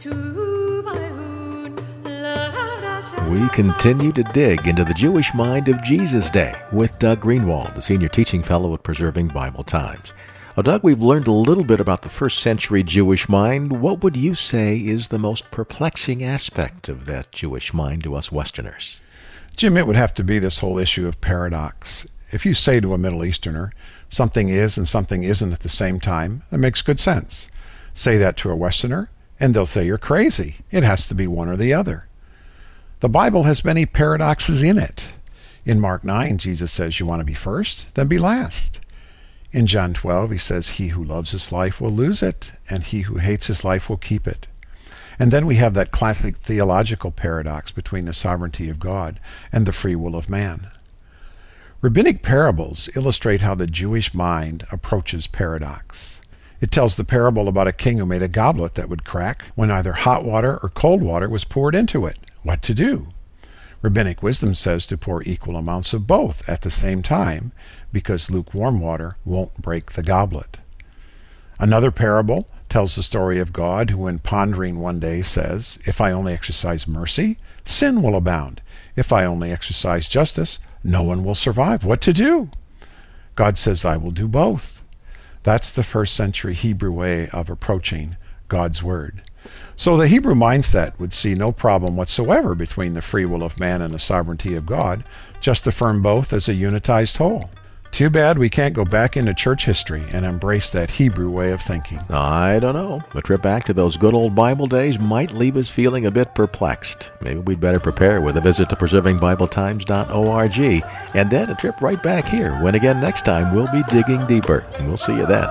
We continue to dig into the Jewish mind of Jesus Day with Doug Greenwald, the Senior Teaching Fellow at Preserving Bible Times. Well, Doug, we've learned a little bit about the first century Jewish mind. What would you say is the most perplexing aspect of that Jewish mind to us Westerners? Jim, it would have to be this whole issue of paradox. If you say to a Middle Easterner, something is and something isn't at the same time, that makes good sense. Say that to a Westerner, and they'll say you're crazy. It has to be one or the other. The Bible has many paradoxes in it. In Mark 9, Jesus says, you want to be first? Then be last. In John 12, he says, he who loves his life will lose it, and he who hates his life will keep it. And then we have that classic theological paradox between the sovereignty of God and the free will of man. Rabbinic parables illustrate how the Jewish mind approaches paradox. It tells the parable about a king who made a goblet that would crack when either hot water or cold water was poured into it. What to do? Rabbinic wisdom says to pour equal amounts of both at the same time, because lukewarm water won't break the goblet. Another parable tells the story of God who, in pondering one day, says, if I only exercise mercy, sin will abound. If I only exercise justice, no one will survive. What to do? God says, I will do both. That's the first century Hebrew way of approaching God's word. So the Hebrew mindset would see no problem whatsoever between the free will of man and the sovereignty of God, just affirm both as a unitized whole. Too bad we can't go back into church history and embrace that Hebrew way of thinking. I don't know. A trip back to those good old Bible days might leave us feeling a bit perplexed. Maybe we'd better prepare with a visit to preservingbibletimes.org, and then a trip right back here when again next time we'll be digging deeper. And we'll see you then.